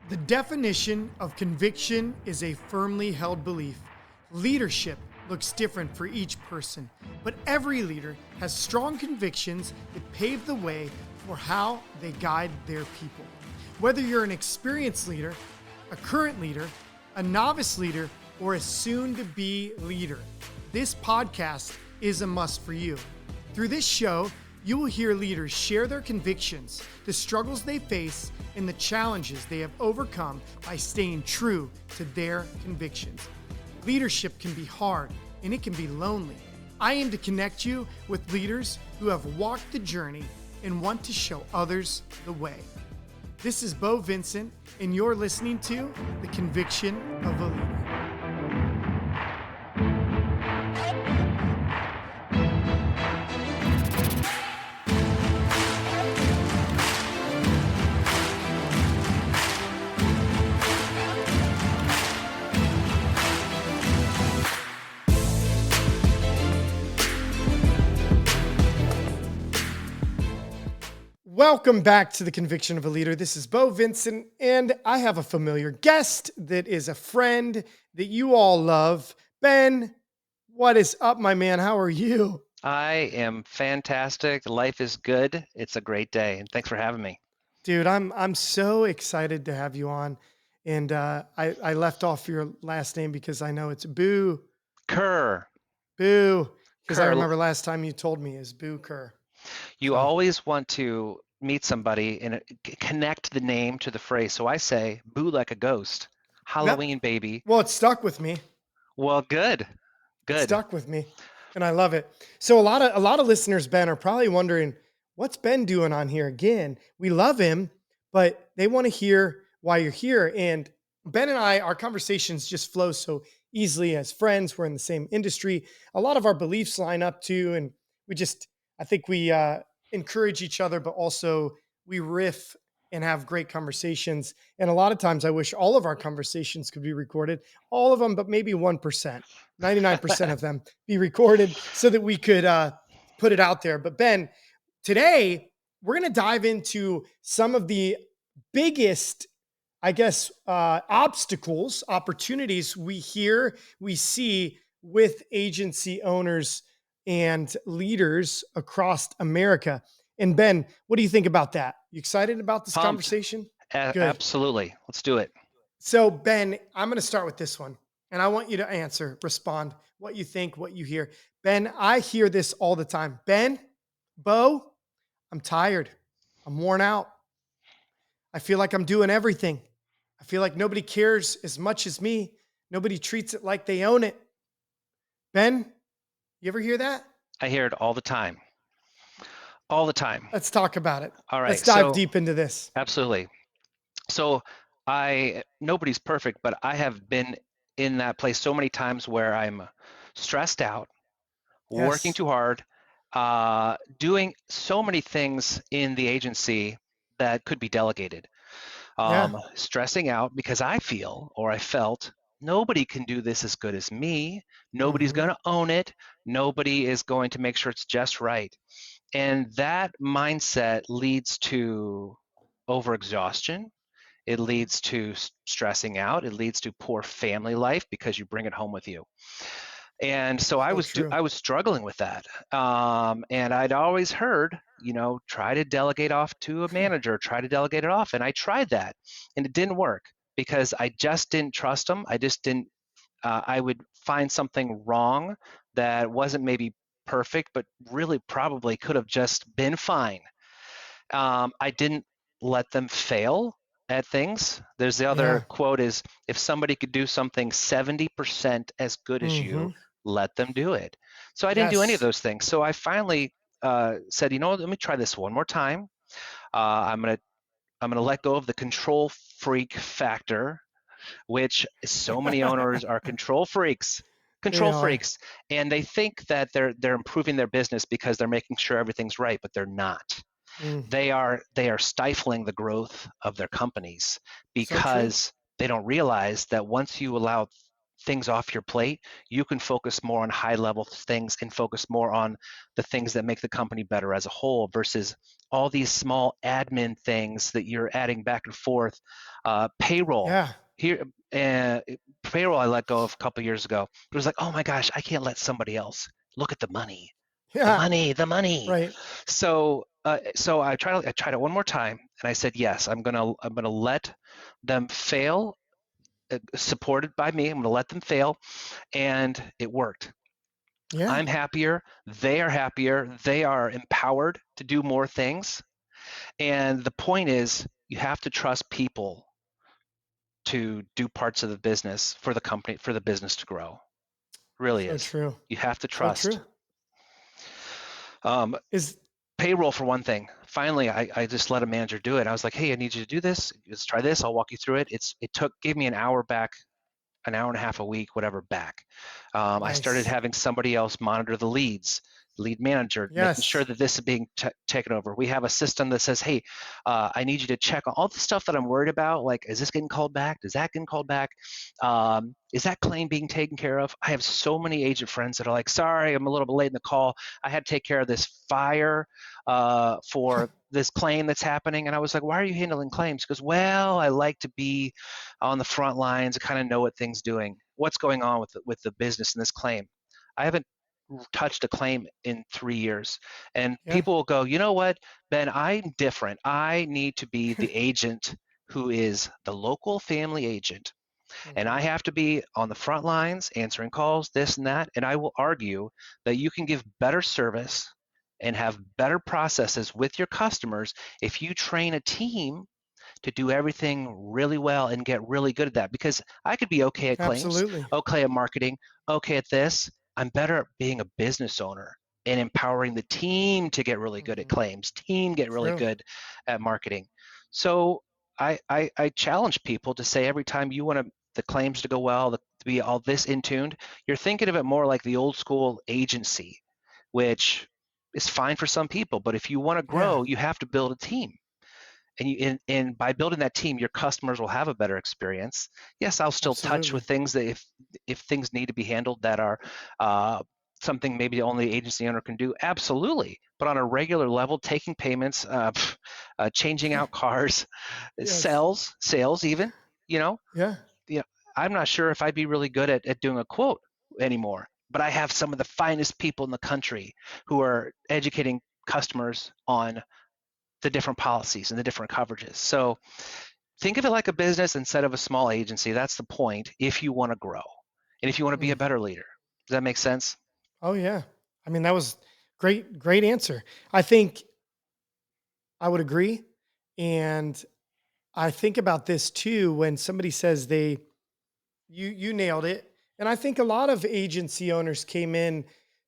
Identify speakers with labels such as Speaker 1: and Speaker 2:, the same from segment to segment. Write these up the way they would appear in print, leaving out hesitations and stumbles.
Speaker 1: The definition of conviction is a firmly held belief. Leadership looks different for each person, but every leader has strong convictions that pave the way for how they guide their people. Whether you're an experienced leader, a current leader, a novice leader, or a soon-to-be leader, this podcast is a must for you. Through this show, you will hear leaders share their convictions, the struggles they face, and the challenges they have overcome by staying true to their convictions. Leadership can be hard and it can be lonely. I aim to connect you with leaders who have walked the journey and want to show others the way. This is Beau Vincent, and you're listening to The Conviction of a Leader. Welcome back to The Conviction of a Leader. This is Beau Vincent, and I have a familiar guest that is a friend that you all love. Ben, what is up, my man? How are you?
Speaker 2: I am fantastic. Life is good. It's a great day, and thanks for having me.
Speaker 1: Dude, I'm so excited to have you on. And I left off your last name because I know it's Boo.
Speaker 2: Kerr.
Speaker 1: Boo. Because I
Speaker 2: Kerr.
Speaker 1: remember last time you told me is Boo Kerr.
Speaker 2: You always want to meet somebody and connect the name to the phrase. So I say, boo like a ghost. Halloween, baby.
Speaker 1: Well, it stuck with me.
Speaker 2: Well, good.
Speaker 1: It stuck with me, and I love it. So a lot of listeners, Ben, are probably wondering, what's Ben doing on here again? We love him, but they want to hear why you're here. And Ben and I, our conversations just flow so easily as friends. We're in the same industry. A lot of our beliefs line up too, and I think we encourage each other, but also we riff and have great conversations. And a lot of times I wish all of our conversations could be recorded, all of them, but maybe 1%, 99% of them be recorded so that we could put it out there. But Ben, today we're going to dive into some of the biggest, I guess, opportunities we see with agency owners and leaders across America. And Ben, what do you think about that? You excited about this conversation?
Speaker 2: Absolutely. Let's do it.
Speaker 1: So Ben, I'm going to start with this one, and I want you to respond, what you think, what you hear. Ben, I hear this all the time. Ben, Beau, I'm tired. I'm worn out. I feel like I'm doing everything. I feel like nobody cares as much as me. Nobody treats it like they own it. Ben, you ever hear that?
Speaker 2: I hear it all the time. All the time.
Speaker 1: Let's talk about it.
Speaker 2: All right.
Speaker 1: Let's dive deep into this.
Speaker 2: Absolutely. So nobody's perfect, but I have been in that place so many times where I'm stressed out, working too hard, doing so many things in the agency that could be delegated. Stressing out because I felt nobody can do this as good as me. Nobody's going to own it. Nobody is going to make sure it's just right. And that mindset leads to overexhaustion. It leads to stressing out. It leads to poor family life because you bring it home with you. And so I was struggling with that. And I'd always heard, try to delegate off to a manager, try to delegate it off. And I tried that and it didn't work because I just didn't trust them. I would find something wrong that wasn't maybe perfect, but really probably could have just been fine. I didn't let them fail at things. There's the other quote is, if somebody could do something 70% as good as you, let them do it. So I didn't do any of those things. So I finally said, let me try this one more time. I'm gonna let go of the control freak factor, which so many owners are control freaks, and they think that they're improving their business because they're making sure everything's right, but they're not. They are stifling the growth of their companies because they don't realize that once you allow things off your plate, you can focus more on high level things and focus more on the things that make the company better as a whole versus all these small admin things that you're adding back and forth. Payroll
Speaker 1: Yeah.
Speaker 2: here, uh, payroll I let go of a couple years ago. It was like, oh my gosh, I can't let somebody else look at the money, the
Speaker 1: Yeah.
Speaker 2: money, the money.
Speaker 1: Right.
Speaker 2: So I tried it one more time, and I said yes. I'm gonna let them fail, supported by me. I'm gonna let them fail, and it worked.
Speaker 1: Yeah.
Speaker 2: I'm happier. They are happier. They are empowered to do more things. And the point is, you have to trust people to do parts of the business for the company, for the business to grow. Really
Speaker 1: So
Speaker 2: is.
Speaker 1: true.
Speaker 2: You have to
Speaker 1: So
Speaker 2: trust.
Speaker 1: true.
Speaker 2: Um,
Speaker 1: Is
Speaker 2: Payroll for one thing. Finally, I just let a manager do it. I was like, hey, I need you to do this. Let's try this. I'll walk you through it. Gave me an hour back, an hour and a half a week, whatever back. I started
Speaker 1: nice.
Speaker 2: having somebody else monitor the leads, lead manager, making sure
Speaker 1: Yes.
Speaker 2: that this is being taken over. We have a system that says, hey, I need you to check on all the stuff that I'm worried about. Like, is this getting called back? Does that get called back? Is that claim being taken care of? I have so many agent friends that are like, sorry, I'm a little bit late in the call. I had to take care of this fire for this claim that's happening. And I was like, why are you handling claims? Because, well, I like to be on the front lines and kind of know what things doing, what's going on with the business in this claim. I haven't touched a claim in 3 years. And
Speaker 1: Yeah.
Speaker 2: people will go, you know what, Ben, I'm different. I need to be the agent who is the local family agent. And I
Speaker 1: Mhm.
Speaker 2: have to be on the front lines, answering calls, this and that. And I will argue that you can give better service and have better processes with your customers if you train a team to do everything really well and get really good at that. Because I could be okay at claims,
Speaker 1: Absolutely.
Speaker 2: okay at marketing, okay at this. I'm better at being a business owner and empowering the team to get really good at
Speaker 1: Mhm.
Speaker 2: claims, team get really
Speaker 1: True.
Speaker 2: good at marketing. So I challenge people to say every time you want the claims to go well, to be all this in tuned, you're thinking of it more like the old school agency, which is fine for some people. But if you want to
Speaker 1: Yeah.
Speaker 2: grow, you have to build a team, and by building that team, your customers will have a better experience. Yes, I'll still touch with
Speaker 1: Absolutely.
Speaker 2: things that if things need to be handled that are uh, something maybe only the agency owner can do, absolutely. But on a regular level, taking payments, changing out cars,
Speaker 1: Yes.
Speaker 2: sales even, you know,
Speaker 1: Yeah.
Speaker 2: you know, I'm not sure if I'd be really good at doing a quote anymore. But I have some of the finest people in the country who are educating customers on the different policies and the different coverages. So think of it like a business instead of a small agency. That's the point if you want to grow and if you want to be a
Speaker 1: Mhm.
Speaker 2: better leader. Does that make sense?
Speaker 1: Oh yeah. I mean, that was great, great answer. I think I would agree. And I think about this too when somebody says you nailed it. And I think a lot of agency owners came in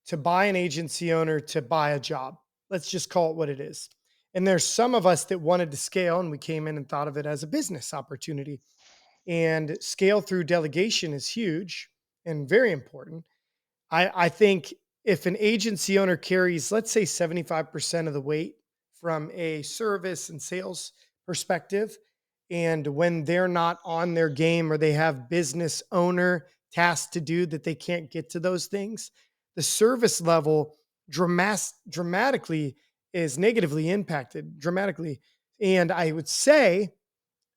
Speaker 1: to buy an agency owner to buy a job. Let's just call it what it is. And there's some of us that wanted to scale and we came in and thought of it as a business opportunity. And scale through delegation is huge and very important. I think if an agency owner carries, let's say, 75% of the weight from a service and sales perspective, and when they're not on their game or they have business owner tasks to do that they can't get to those things, the service level dramatically is negatively impacted dramatically. And I would say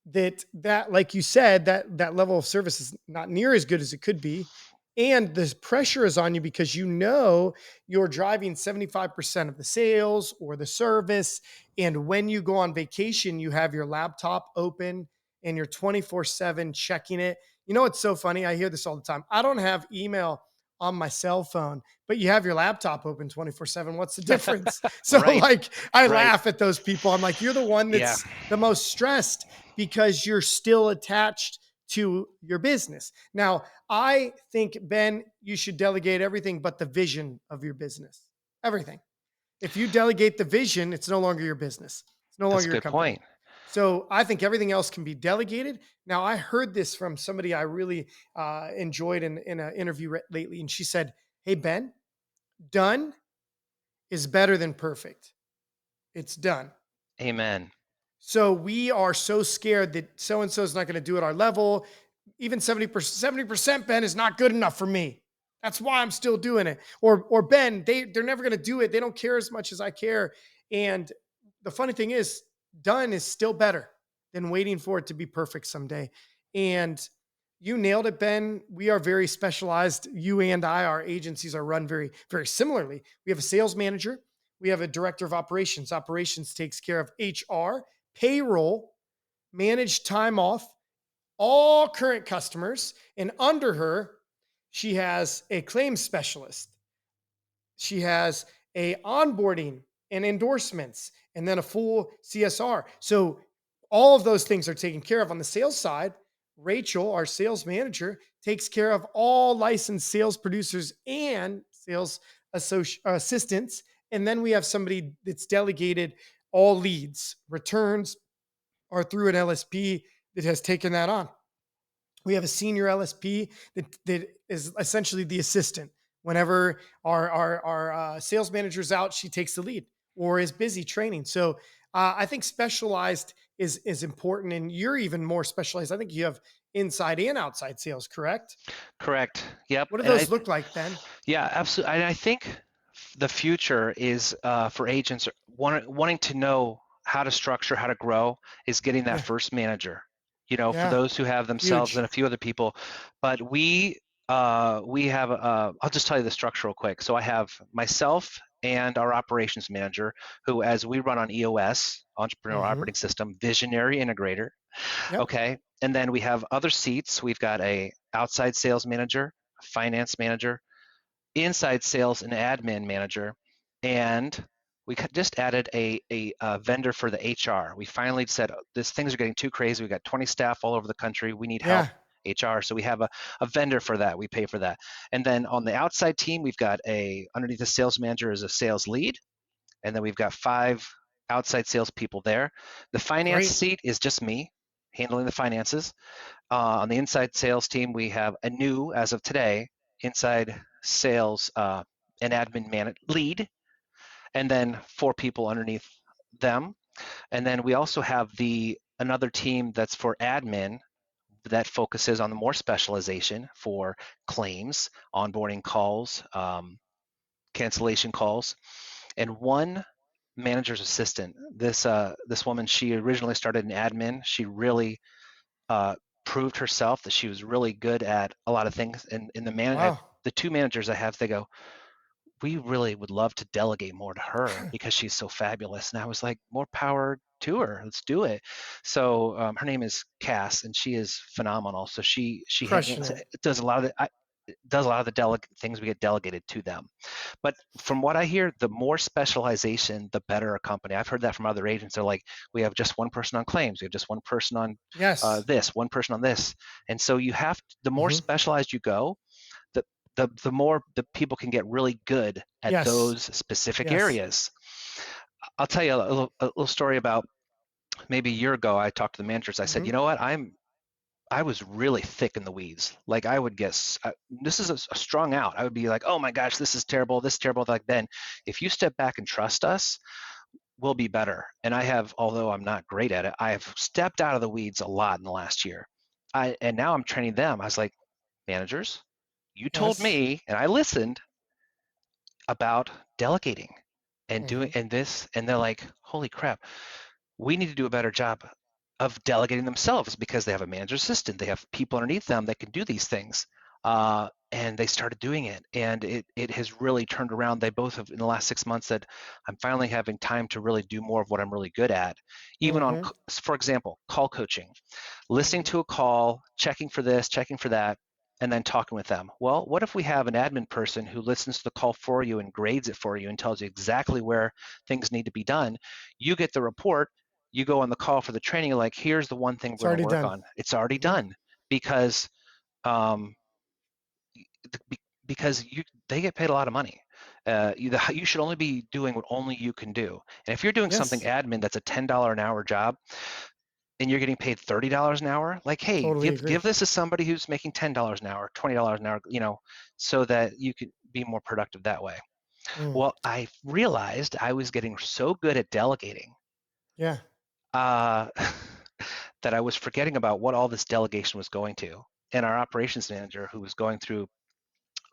Speaker 1: that like you said, that level of service is not near as good as it could be, and the pressure is on you because you know you're driving 75% of the sales or the service, and when you go on vacation you have your laptop open and you're 24/7 checking it. You know, it's so funny, I hear this all the time. I don't have email on my cell phone, but you have your laptop open 24/7. What's the difference? So
Speaker 2: Right,
Speaker 1: like I
Speaker 2: right.
Speaker 1: laugh at those people. I'm like, you're the one
Speaker 2: Yeah,
Speaker 1: that's the most stressed because you're still attached to your business. Now, I think, Ben, you should delegate everything but the vision of your business. Everything. If you delegate the vision, it's no longer your business. It's no
Speaker 2: that's
Speaker 1: longer
Speaker 2: a
Speaker 1: your
Speaker 2: good point.
Speaker 1: company. So I think everything else can be delegated. Now, I heard this from somebody I really enjoyed in an interview lately, and she said, "Hey, Ben, done is better than perfect. It's done."
Speaker 2: Amen.
Speaker 1: So we are so scared that so and so is not going to do it our level. even 70%, Ben, is not good enough for me. That's why I'm still doing it. Or Ben, they're never gonna do it. They don't care as much as I care. And the funny thing is, done is still better than waiting for it to be perfect someday. And you nailed it, Ben. We are very specialized. You and I, our agencies are run very, very similarly. We have a sales manager, we have a director of operations. Operations takes care of HR, payroll, managed time off, all current customers, and under her, she has a claims specialist. She has a onboarding and endorsements, and then a full CSR. So all of those things are taken care of on the sales side. Rachel, our sales manager, takes care of all licensed sales producers and sales assistants. And then we have somebody that's delegated all leads, returns, or through an LSP that has taken that on. We have a senior LSP that is essentially the assistant. Whenever our sales manager's out, she takes the lead or is busy training. So I think specialized is important, and you're even more specialized. I think you have inside and outside sales, correct?
Speaker 2: Correct. Yep.
Speaker 1: What do
Speaker 2: And
Speaker 1: those look like, Ben?
Speaker 2: yeah, absolutely. And I think the future is for agents wanting to know how to structure, how to grow, is getting that
Speaker 1: Yeah,
Speaker 2: first manager. For
Speaker 1: yeah,
Speaker 2: those who have themselves
Speaker 1: huge.
Speaker 2: and a few other people, but we have. I'll just tell you the structure real quick. So I have myself and our operations manager, who, as we run on EOS, Entrepreneurial
Speaker 1: Mm-hmm.
Speaker 2: Operating System, visionary integrator.
Speaker 1: Yep.
Speaker 2: Okay, and then we have other seats. We've got a outside sales manager, a finance manager, inside sales and admin manager, and we just added a vendor for the HR. We finally said, "Oh, these things are getting too crazy. We got 20 staff all over the country. We need help."
Speaker 1: Yeah.
Speaker 2: HR. So we have a vendor for that. We pay for that. And then on the outside team, we've got underneath the sales manager is a sales lead. And then we've got 5 outside salespeople there. The finance
Speaker 1: Great.
Speaker 2: seat is just me handling the finances. On the inside sales team, we have a new, as of today, inside sales and admin lead, and then 4 people underneath them. And then we also have another team that's for admin that focuses on the more specialization for claims, onboarding calls, cancellation calls, and one manager's assistant. This woman, she originally started in admin. She really uh, proved herself that she was really good at a lot of things. And in
Speaker 1: Wow.
Speaker 2: the 2 managers I have, they go, "We really would love to delegate more to her because she's so fabulous." And I was like, "More power to her. Let's do it." So her name is Cass, and she is phenomenal. So she
Speaker 1: Crushing it.
Speaker 2: does a lot of does a lot of the things we get delegated to them. But from what I hear, the more specialization, the better a company. I've heard that from other agents. They're like, "We have just one person on claims. We have just one person on
Speaker 1: Yes.
Speaker 2: this, one person on this." And so the more
Speaker 1: Hmm.
Speaker 2: specialized you go, the the more the people can get really good at
Speaker 1: Yes.
Speaker 2: those specific
Speaker 1: Yes.
Speaker 2: areas. I'll tell you a little story about maybe a year ago. I talked to the managers. I said,
Speaker 1: Hmm.
Speaker 2: "You know what? I was really thick in the weeds. Like I would guess this is a strung out. I would be like, oh my gosh, this is terrible. This is terrible." Like, "Ben, if you step back and trust us, we'll be better." And I have, although I'm not great at it, I have stepped out of the weeds a lot in the last year. And now I'm training them. I was like, "Managers, you told
Speaker 1: Yes.
Speaker 2: me, and I listened about delegating and doing
Speaker 1: Hmm.
Speaker 2: and this," and they're like, "Holy crap, we need to do a better job of delegating themselves because they have a manager assistant, they have people underneath them that can do these things." And they started doing it, and it has really turned around. They both have, in the last 6 months, said, "I'm finally having time to really do more of what I'm really good at." Even on,
Speaker 1: Hmm.
Speaker 2: for example, call coaching, listening
Speaker 1: Hmm.
Speaker 2: to a call, checking for this, checking for that, and then talking with them. Well, what if we have an admin person who listens to the call for you and grades it for you and tells you exactly where things need to be done? You get the report, you go on the call for the training, you're like, "Here's the one thing
Speaker 1: It's
Speaker 2: we're going to
Speaker 1: already
Speaker 2: work
Speaker 1: done.
Speaker 2: on." It's already
Speaker 1: Hmm.
Speaker 2: done because um, they get paid a lot of money. You should only be doing what only you can do. And if you're doing something
Speaker 1: Yes.
Speaker 2: admin that's a $10 an hour job, and you're getting paid $30 an hour, like, hey,
Speaker 1: Totally
Speaker 2: give
Speaker 1: agree.
Speaker 2: this to somebody who's making $10 an hour, $20 an hour, so that you could be more productive that way.
Speaker 1: Mm.
Speaker 2: Well, I realized I was getting so good at delegating
Speaker 1: Yeah.
Speaker 2: uh, that I was forgetting about what all this delegation was going to. and our operations manager who was going through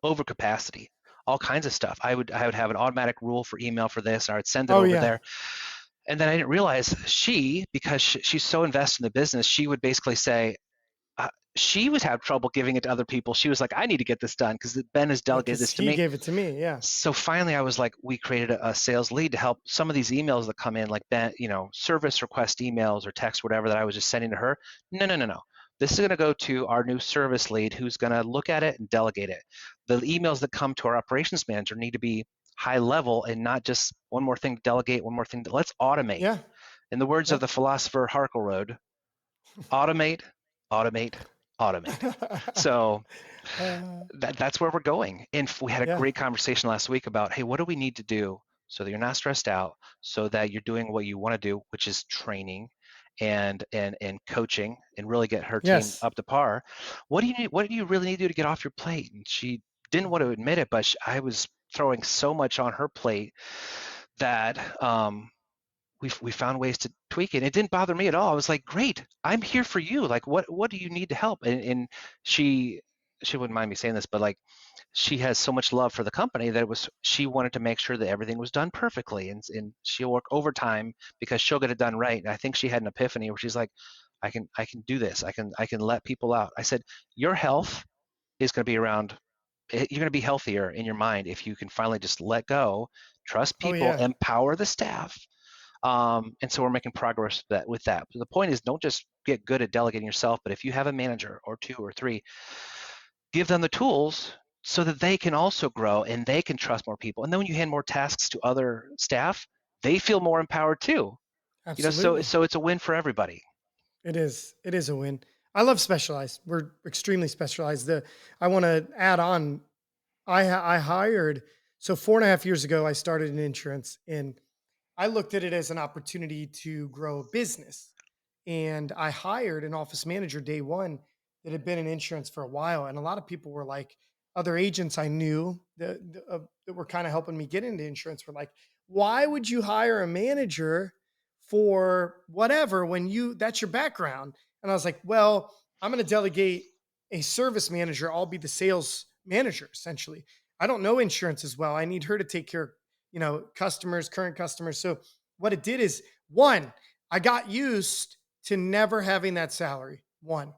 Speaker 2: overcapacity, all kinds of stuff. I would have an automatic rule for email for this, and I would send it
Speaker 1: Oh
Speaker 2: over
Speaker 1: yeah.
Speaker 2: there. And then I didn't realize because she's so invested in the business, she would basically say, uh, she would have trouble giving it to other people. She was like, I need to get this done because Ben has
Speaker 1: Yeah,
Speaker 2: delegated
Speaker 1: because
Speaker 2: this to
Speaker 1: he
Speaker 2: me.
Speaker 1: gave it to me. Yeah.
Speaker 2: So finally, I was like, we created a sales lead to help some of these emails that come in, like Ben, service request emails or text, whatever that I was just sending to her. No, no, no, no. This is going to go to our new service lead who's going to look at it and delegate it. The emails that come to our operations manager need to be high level and not just one more thing to delegate, one more thing to let's automate.
Speaker 1: Yeah.
Speaker 2: In the words of
Speaker 1: Yep.
Speaker 2: the philosopher Harkleroad, automate, automate, automate. So
Speaker 1: uh,
Speaker 2: that's where we're going. And we had a
Speaker 1: yeah.
Speaker 2: great conversation last week about, hey, what do we need to do so that you're not stressed out, so that you're doing what you want to do, which is training and coaching and really get her team
Speaker 1: Yes.
Speaker 2: up to par. What do you need? What do you really need to do to get off your plate? And she didn't want to admit it, but I was throwing so much on her plate that we found ways to tweak it. It didn't bother me at all. I was like, great, I'm here for you. Like, what do you need to help? And she wouldn't mind me saying this, but like she has so much love for the company that she wanted to make sure that everything was done perfectly, and she'll work overtime because she'll get it done right. And I think she had an epiphany where she's like, I can do this. I can let people out. I said, your health is going to be around. You're going to be healthier in your mind if you can finally just let go, trust
Speaker 1: Oh
Speaker 2: people,
Speaker 1: yeah.
Speaker 2: empower the staff. And so we're making progress with that. The point is, don't just get good at delegating yourself, but if you have a manager or two or three, give them the tools so that they can also grow and they can trust more people. And then when you hand more tasks to other staff, they feel more empowered too. So
Speaker 1: Absolutely.
Speaker 2: so it's a win for everybody.
Speaker 1: It is. It is a win. I love specialized. We're extremely specialized. I want to add on. I hired, so 4.5 years ago I started in insurance, and I looked at it as an opportunity to grow a business. And I hired an office manager day one that had been in insurance for a while. And a lot of people were like, other agents I knew that were kind of helping me get into insurance were like, why would you hire a manager for whatever when that's your background? And I was like, well, I'm going to delegate a service manager. I'll be the sales manager essentially. I don't know insurance as well. I need her to take care of, customers, current customers. So what it did is, one, I got used to never having that salary, one,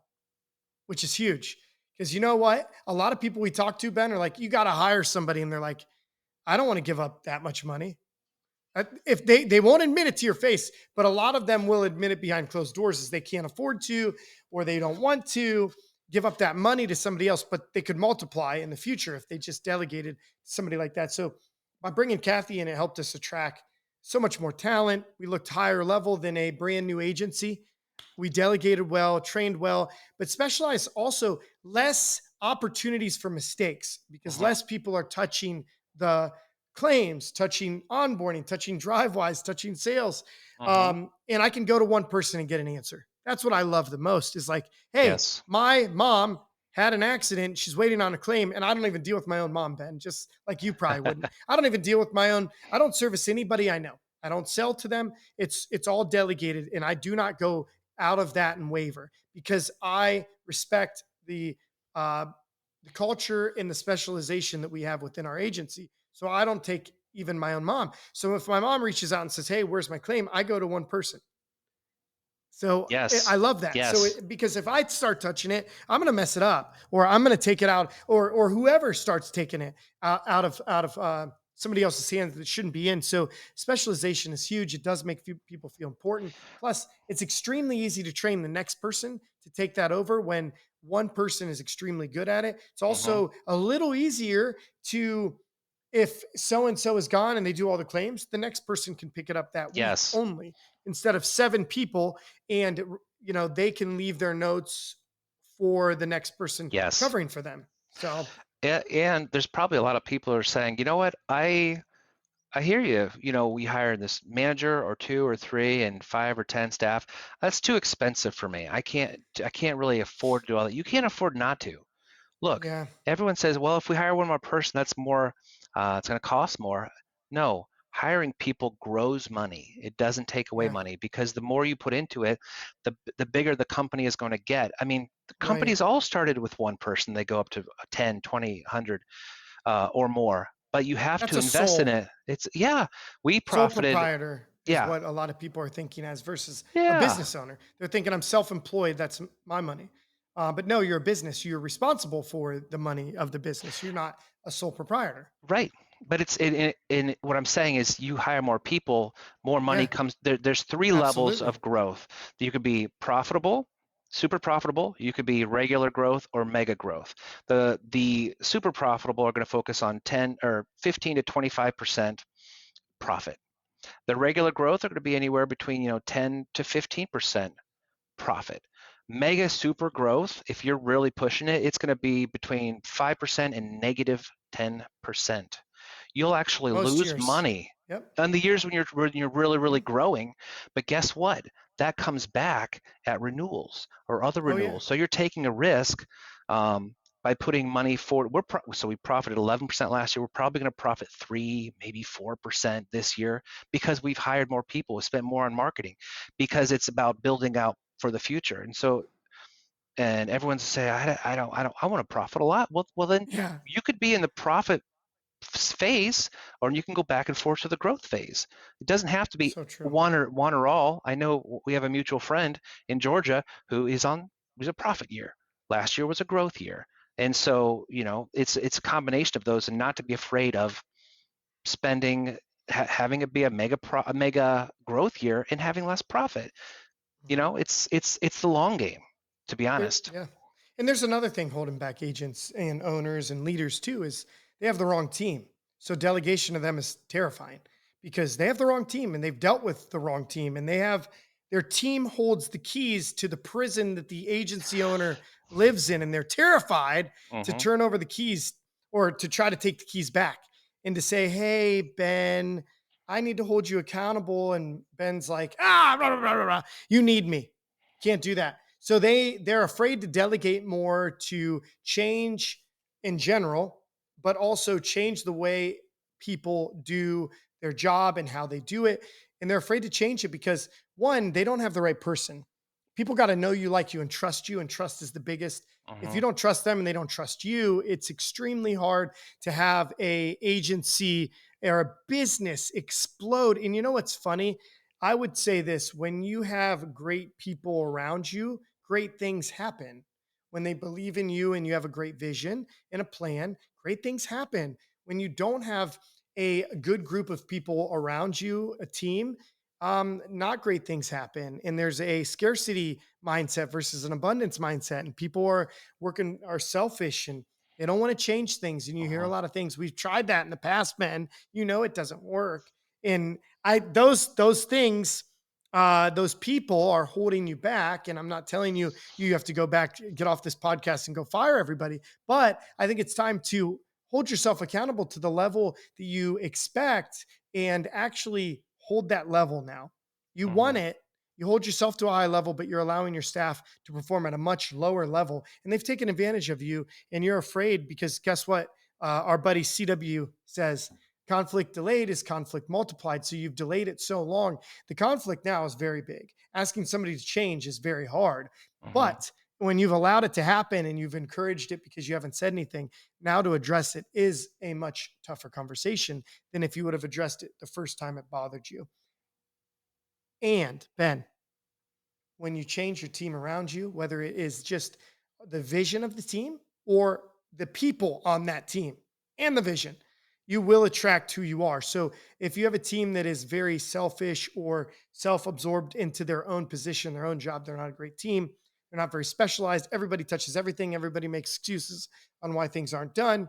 Speaker 1: which is huge. Because you know what? A lot of people we talk to, Ben, are like, you got to hire somebody. And they're like, I don't want to give up that much money. If they won't admit it to your face, but a lot of them will admit it behind closed doors as they can't afford to, or they don't want to give up that money to somebody else, but they could multiply in the future if they just delegated somebody like that. So by bringing Kathy in, it helped us attract so much more talent. We looked higher level than a brand new agency. We delegated well, trained well, but specialized also less opportunities for mistakes because
Speaker 2: Mhm,
Speaker 1: less people are touching the claims, touching onboarding, touching drive-wise, touching sales.
Speaker 2: mhm.
Speaker 1: And I can go to one person and get an answer. That's what I love the most is like, hey,
Speaker 2: Yes.
Speaker 1: my mom had an accident. She's waiting on a claim. And I don't even deal with my own mom, Ben, just like you probably wouldn't. I don't even deal with my own. I don't service anybody I know. I don't sell to them. It's all delegated. And I do not go out of that and waver because I respect uh, the culture and the specialization that we have within our agency. So I don't take even my own mom. So if my mom reaches out and says, "Hey, where's my claim?" I go to one person. So I
Speaker 2: Yes.
Speaker 1: love that. So
Speaker 2: Yes.
Speaker 1: because if I start touching it, I'm going to mess it up, or I'm going to take it out, or whoever starts taking it out of somebody else's hands that shouldn't be in. So specialization is huge. It does make people feel important. Plus, it's extremely easy to train the next person to take that over when one person is extremely good at it. It's
Speaker 2: Mhm.
Speaker 1: also a little easier to if so and so is gone and they do all the claims, the next person can pick it up that week
Speaker 2: Yes.
Speaker 1: only instead of seven people and they can leave their notes for the next person
Speaker 2: Yes.
Speaker 1: covering for them. So
Speaker 2: And there's probably a lot of people who are saying, you know what, I hear you. We hire this manager or two or three and 5 or 10 staff. That's too expensive for me. I can't really afford to do all that. You can't afford not to. Look,
Speaker 1: yeah,
Speaker 2: everyone says, well, if we hire one more person, that's more, it's going to cost more. No, hiring people grows money. It doesn't take away
Speaker 1: yeah,
Speaker 2: money because the more you put into it, the bigger the company is going to get. I mean, The
Speaker 1: Right.
Speaker 2: companies all started with one person. They go up to 10, 20, 100 or more. But you have
Speaker 1: That's
Speaker 2: to
Speaker 1: a
Speaker 2: invest in
Speaker 1: sole.
Speaker 2: it. It's yeah, we
Speaker 1: Sole
Speaker 2: profited.
Speaker 1: proprietor is
Speaker 2: Yeah,
Speaker 1: what a lot of people are thinking as versus a
Speaker 2: yeah,
Speaker 1: business owner. They're thinking I'm self-employed. That's my money. But no, you're a business. You're responsible for the money of the business. You're not a sole proprietor.
Speaker 2: right. But it's in what I'm saying is you hire more people, more money
Speaker 1: Yeah,
Speaker 2: comes. There's three levels
Speaker 1: absolutely.
Speaker 2: of growth. You could be profitable, super profitable. You could be regular growth or mega growth. The super profitable are going to focus on 10 or 15 to 25% profit. The regular growth are going to be anywhere between 10 to 15% profit. Mega super growth, if you're really pushing it, it's going to be between 5% and negative 10%. You'll actually
Speaker 1: Most
Speaker 2: lose
Speaker 1: years.
Speaker 2: money
Speaker 1: Yep.
Speaker 2: in the years when you're really
Speaker 1: Yeah.
Speaker 2: really growing, but guess what? That comes back at renewals or other
Speaker 1: Oh yeah.
Speaker 2: renewals. So you're taking a risk by putting money forward. So we profited 11% last year. We're probably going to profit 3, maybe 4% this year because we've hired more people, we spent more on marketing, because it's about building out for the future. And so, and everyone's say, I want to profit a lot. Well, then
Speaker 1: Yeah.
Speaker 2: you could be in the profit phase, or you can go back and forth to the growth phase. It doesn't have to be
Speaker 1: So true.
Speaker 2: one or all. I know we have a mutual friend in Georgia who was a profit year. Last year was a growth year. And so, it's a combination of those, and not to be afraid of spending, having it be a mega growth year and having less profit. It's the long game, to be honest.
Speaker 1: Yeah. And there's another thing holding back agents and owners and leaders too is they have the wrong team. So delegation to them is terrifying because they have the wrong team and they've dealt with the wrong team and they have their team holds the keys to the prison that the agency owner lives in and they're terrified to
Speaker 2: Hmm.
Speaker 1: turn over the keys or to try to take the keys back and to say, "Hey Ben, I need to hold you accountable." And Ben's like, blah, blah, blah, blah. You need me. Can't do that. So they're afraid to delegate more to change in general, but also change the way people do their job and how they do it. And they're afraid to change it because one, they don't have the right person. People got to know you, like you, and trust you. And trust is the biggest. If you
Speaker 2: Hmm.
Speaker 1: don't trust them and they don't trust you, it's extremely hard to have a agency or a business explode. And you know what's funny? I would say this: when you have great people around you, great things happen. When they believe in you and you have a great vision and a plan, great things happen. When you don't have a good group of people around you, a team, not great things happen. And there's a scarcity mindset versus an abundance mindset. And people are selfish and they don't want to change things. And you hear a
Speaker 2: Hmm.
Speaker 1: lot of things. We've tried that in the past, man. You know it doesn't work. And those things, those people are holding you back. And I'm not telling you you have to go back, get off this podcast and go fire everybody. But I think it's time to hold yourself accountable to the level that you expect and actually hold that level now. You want
Speaker 2: Hmm.
Speaker 1: it. You hold yourself to a high level, but you're allowing your staff to perform at a much lower level. And they've taken advantage of you. And you're afraid because guess what? Our buddy CW says conflict delayed is conflict multiplied. So you've delayed it so long. The conflict now is very big. Asking somebody to change is very hard.
Speaker 2: Hmm.
Speaker 1: But when you've allowed it to happen and you've encouraged it because you haven't said anything, now to address it is a much tougher conversation than if you would have addressed it the first time it bothered you. And Ben, when you change your team around you, whether it is just the vision of the team or the people on that team and the vision, you will attract who you are. So if you have a team that is very selfish or self absorbed into their own position, their own job, they're not a great team. They're not very specialized. Everybody touches everything. Everybody makes excuses on why things aren't done.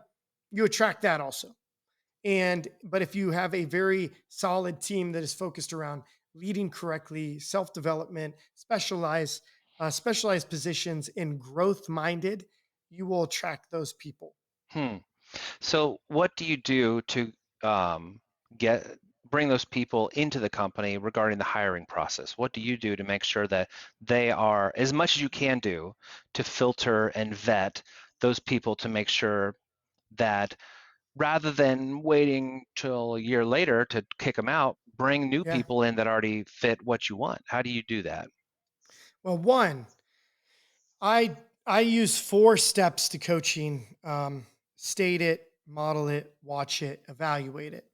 Speaker 1: You attract that also. But if you have a very solid team that is focused around leading correctly, self-development, specialized positions in growth minded, you will attract those people.
Speaker 2: Hmm. So what do you do to um, get bring those people into the company regarding the hiring process? What do you do to make sure that they are, as much as you can do, to filter and vet those people to make sure that, rather than waiting till a year later to kick them out, bring new
Speaker 1: Yeah.
Speaker 2: people in that already fit what you want? How do you do that?
Speaker 1: Well, one, I I use 4 steps to coaching: state it, model it, watch it, evaluate it.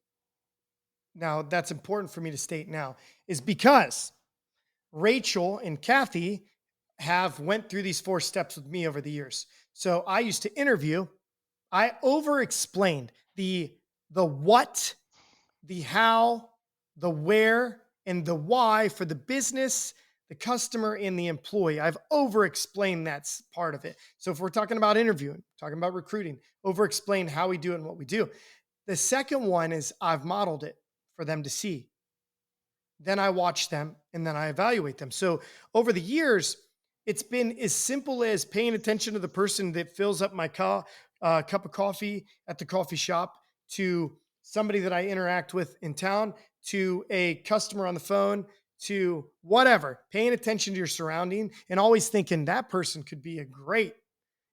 Speaker 1: Now, that's important for me to state now, is because Rachel and Kathy have went through these 4 steps with me over the years. So I used to interview. I over explained the what, the how, the where, and the why for the business, the customer, and the employee. I've over explained that part of it. So if we're talking about interviewing, talking about recruiting, over explain how we do it and what we do. The second one is I've modeled it for them to see. Then I watch them and then I evaluate them. So over the years, it's been as simple as paying attention to the person that fills up my cup of coffee at the coffee shop, to somebody that I interact with in town, to a customer on the phone, to whatever, paying attention to your surrounding and always thinking that person could be a great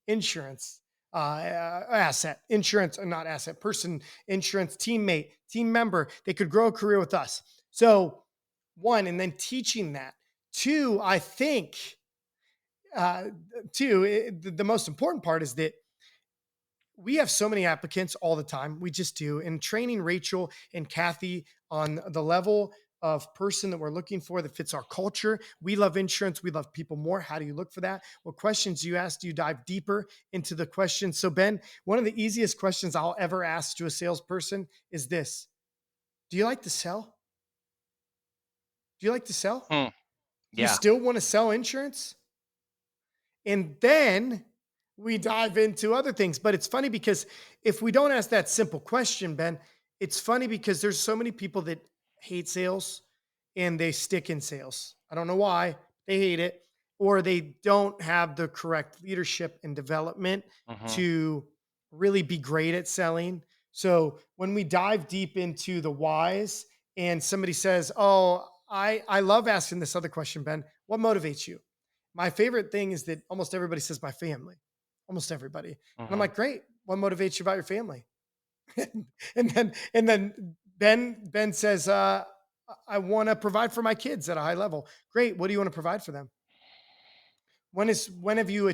Speaker 1: insurance asset, insurance, not asset, person, insurance teammate, team member. They could grow a career with us. So, one, and then teaching that. Two, I think, the most important part is that we have so many applicants all the time. We just do. And training Rachel and Kathy on the level of person that we're looking for that fits our culture. We love insurance. We love people more. How do you look for that? What questions do you ask? Do you dive deeper into the questions? So, Ben, one of the easiest questions I'll ever ask to a salesperson is this: do you like to sell? Do you like to sell?
Speaker 2: Hmm.
Speaker 1: Do you
Speaker 2: Yeah.
Speaker 1: still want to sell insurance? And then we dive into other things. But it's funny because if we don't ask that simple question, Ben, it's funny because there's so many people that hate sales and they stick in sales. I don't know why they hate it, or they don't have the correct leadership and development
Speaker 2: Hmm.
Speaker 1: to really be great at selling. So when we dive deep into the whys and somebody says, "Oh, I love asking this other question, Ben. What motivates you?" My favorite thing is that almost everybody says my family, almost everybody. And I'm
Speaker 2: Hmm.
Speaker 1: like, great. What motivates you about your family? and then Ben says, I want to provide for my kids at a high level. Great. What do you want to provide for them? When you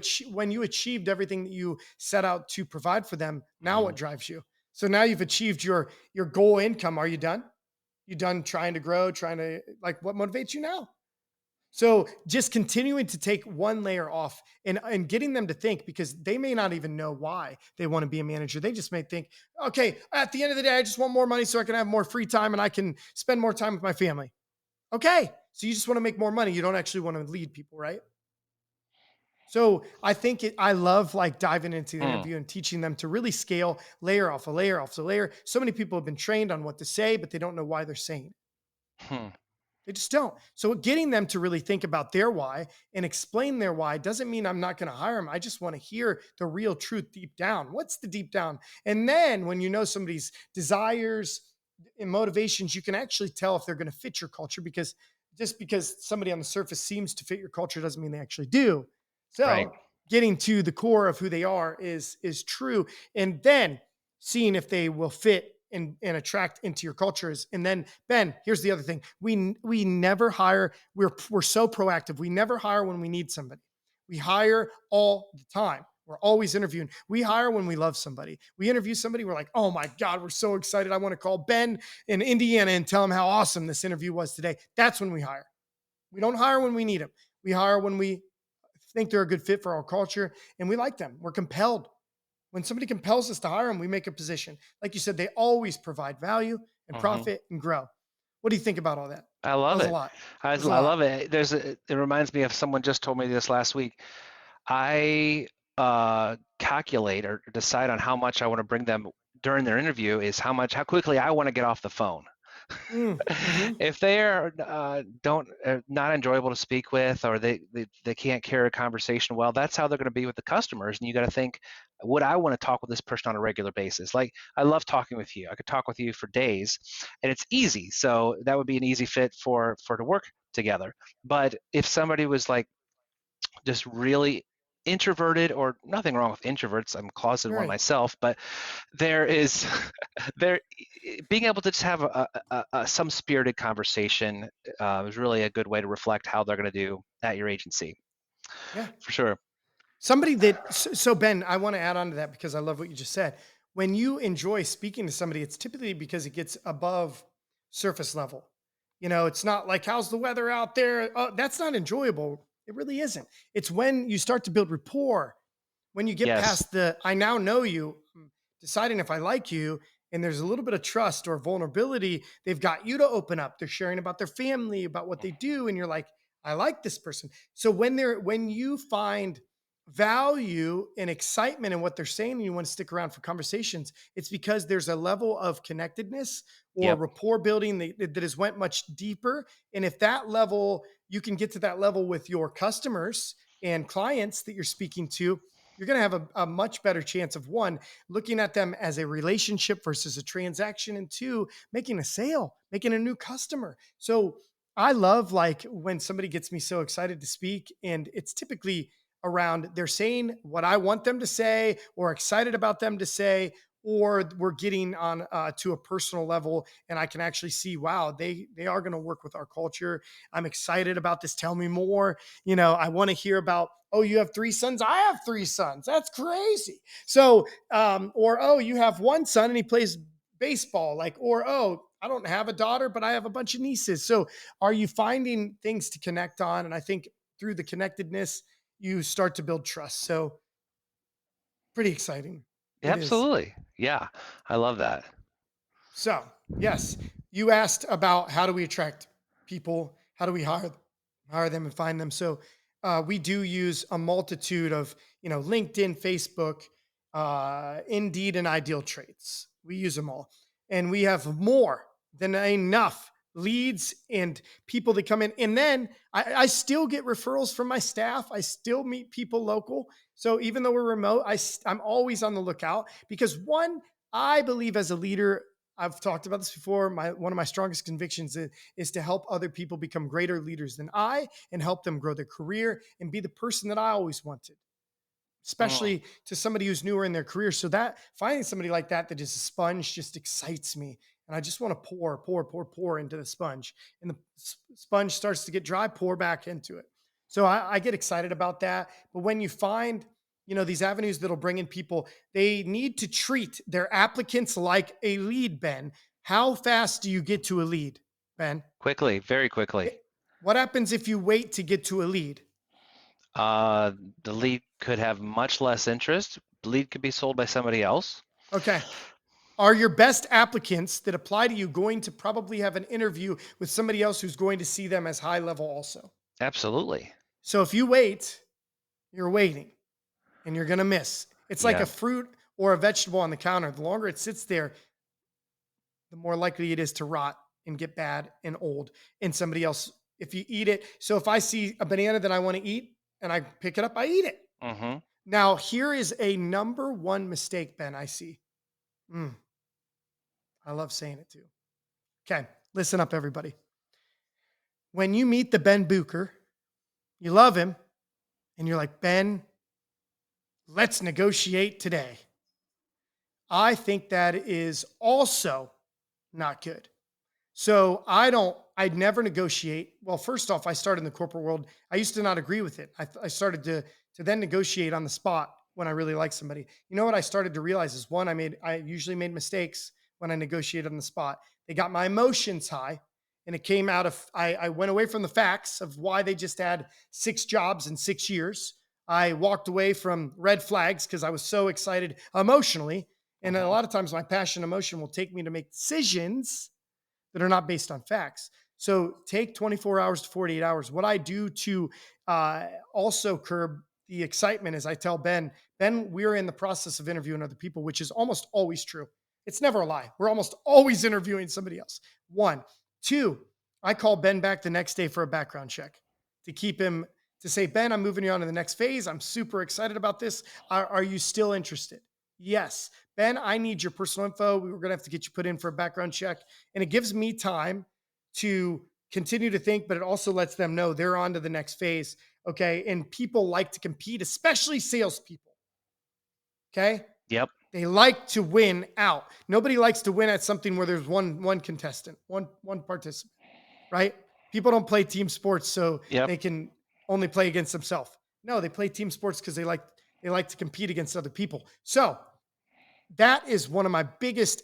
Speaker 1: achieved everything that you set out to provide for them? Now
Speaker 2: Hmm.
Speaker 1: what drives you? So now you've achieved your goal income. Are you done? You done trying to grow, trying to, like, what motivates you now? So just continuing to take one layer off and getting them to think, because they may not even know why they want to be a manager. They just may think, okay, at the end of the day, I just want more money so I can have more free time and I can spend more time with my family. Okay. So you just want to make more money. You don't actually want to lead people, right? So I think I love like diving into the
Speaker 2: Hmm.
Speaker 1: interview and teaching them to really scale layer off a layer off a layer. So many people have been trained on what to say, but they don't know why they're saying it.
Speaker 2: Hmm.
Speaker 1: They just don't. So getting them to really think about their why and explain their why doesn't mean I'm not going to hire them. I just want to hear the real truth deep down. What's the deep down? And then when you know somebody's desires and motivations, you can actually tell if they're going to fit your culture, because just because somebody on the surface seems to fit your culture doesn't mean they actually do.
Speaker 2: Right.
Speaker 1: So getting to the core of who they are is true. And then seeing if they will fit and attract into your cultures. And then, Ben, here's the other thing: we never hire. We're so proactive. We never hire when we need somebody. We hire all the time. We're always interviewing. We hire when we love somebody. We interview somebody, we're like, oh my God, we're so excited. I want to call Ben in Indiana and tell him how awesome this interview was today. That's when we hire. We don't hire when we need them. We hire when we think they're a good fit for our culture and we like them. We're compelled. When somebody compels us to hire them, we make a position. Like you said, they always provide value and
Speaker 2: Hmm.
Speaker 1: profit and grow. What do you think about all that?
Speaker 2: I
Speaker 1: That
Speaker 2: love
Speaker 1: was a
Speaker 2: it.
Speaker 1: lot.
Speaker 2: I,
Speaker 1: That was a
Speaker 2: I
Speaker 1: lot.
Speaker 2: love it. It reminds me of someone just told me this last week. I calculate or decide on how much I want to bring them during their interview is how quickly I want to get off the phone.
Speaker 1: Mm-hmm.
Speaker 2: If they're don't not enjoyable to speak with, or they can't carry a conversation well, that's how they're going to be with the customers. And you got to think, would I want to talk with this person on a regular basis? Like, I love talking with you. I could talk with you for days, and it's easy. So that would be an easy fit for to work together. But if somebody was like just really introverted, or nothing wrong with introverts, I'm a closeted one
Speaker 1: Right.
Speaker 2: myself, but there is there being able to just have some spirited conversation is really a good way to reflect how they're going to do at your agency,
Speaker 1: Yeah.
Speaker 2: for sure.
Speaker 1: Somebody that so Ben, I want to add on to that because I love what you just said. When you enjoy speaking to somebody, it's typically because it gets above surface level. You know, it's not like how's the weather out there? That's not enjoyable. It really isn't. It's when you start to build rapport, when you get
Speaker 2: Yes.
Speaker 1: past the I now know you, deciding if I like you, and there's a little bit of trust or vulnerability, they've got you to open up. They're sharing about their family, about what they do, and you're like, I like this person. So when you find value and excitement in what they're saying and you want to stick around for conversations, it's because there's a level of connectedness or
Speaker 2: Yep.
Speaker 1: rapport building that has went much deeper. And if that level, you can get to that level with your customers and clients that you're speaking to, you're going to have a much better chance of one, looking at them as a relationship versus a transaction, and two, making a sale, making a new customer. So I love like when somebody gets me so excited to speak, and it's typically around they're saying what I want them to say or excited about them to say, or we're getting on to a personal level, and I can actually see, wow, they are going to work with our culture. I'm excited about this. Tell me more. You know, I want to hear about, oh, you have three sons. I have three sons. That's crazy. So, or, oh, you have one son and he plays baseball. Like, or, oh, I don't have a daughter, but I have a bunch of nieces. So, are you finding things to connect on? And I think through the connectedness, you start to build trust. So, pretty exciting. It is.
Speaker 2: Absolutely. Yeah. I love that.
Speaker 1: So, yes, you asked about how do we attract people? How do we hire them and find them? So, we do use a multitude of, LinkedIn, Facebook, Indeed, and Ideal Traits. We use them all, and we have more than enough leads and people that come in. And then I still get referrals from my staff. I still meet people local. So even though we're remote, I'm always on the lookout because one, I believe as a leader, I've talked about this before. One of my strongest convictions is to help other people become greater leaders than I and help them grow their career and be the person that I always wanted,
Speaker 2: Mm.
Speaker 1: especially to somebody who's newer in their career. So that finding somebody like that is a sponge just excites me. And I just want to pour into the sponge. And the sponge starts to get dry, pour back into it. So I get excited about that. But when you find, these avenues that'll bring in people, they need to treat their applicants like a lead, Ben. How fast do you get to a lead, Ben?
Speaker 2: Quickly, very quickly.
Speaker 1: What happens if you wait to get to a lead?
Speaker 2: Uh, the lead could have much less interest. The lead could be sold by somebody else.
Speaker 1: Okay. Are your best applicants that apply to you going to probably have an interview with somebody else who's going to see them as high level also?
Speaker 2: Absolutely.
Speaker 1: So if you wait, you're waiting and you're going to miss. It's like a
Speaker 2: Yeah.
Speaker 1: fruit or a vegetable on the counter. The longer it sits there, the more likely it is to rot and get bad and old. And somebody else, if you eat it. So if I see a banana that I want to eat and I pick it up, I eat it.
Speaker 2: Mm-hmm.
Speaker 1: Now, here is a number one mistake, Ben, I see. Mm, I love saying it too. Okay, listen up, everybody. When you meet the Ben Bucher, you love him, and you're like, Ben, let's negotiate today. I think that is also not good. So I'd never negotiate. Well, first off, I started in the corporate world. I used to not agree with it. I started to then negotiate on the spot when I really like somebody. You know what I started to realize is one, I usually made mistakes when I negotiated on the spot. They got my emotions high, and it came out of I went away from the facts of why they just had 6 jobs in 6 years. I walked away from red flags because I was so excited emotionally. And a
Speaker 2: Mm-hmm.
Speaker 1: lot of times my passion and emotion will take me to make decisions that are not based on facts. So take 24 hours to 48 hours. What I do to also curb the excitement is I tell Ben, we're in the process of interviewing other people, which is almost always true. It's never a lie. We're almost always interviewing somebody else. One, two, I call Ben back the next day for a background check to keep him to say, Ben, I'm moving you on to the next phase. I'm super excited about this. Are you still interested? Yes. Ben, I need your personal info. We were going to have to get you put in for a background check. And it gives me time to continue to think, but it also lets them know they're on to the next phase. Okay. And people like to compete, especially salespeople. Okay.
Speaker 2: Yep.
Speaker 1: They like to win out. Nobody likes to win at something where there's one contestant, one participant, right? People don't play team sports so
Speaker 2: Yep.
Speaker 1: they can only play against themselves. No, they play team sports because they like They like to compete against other people. So that is one of my biggest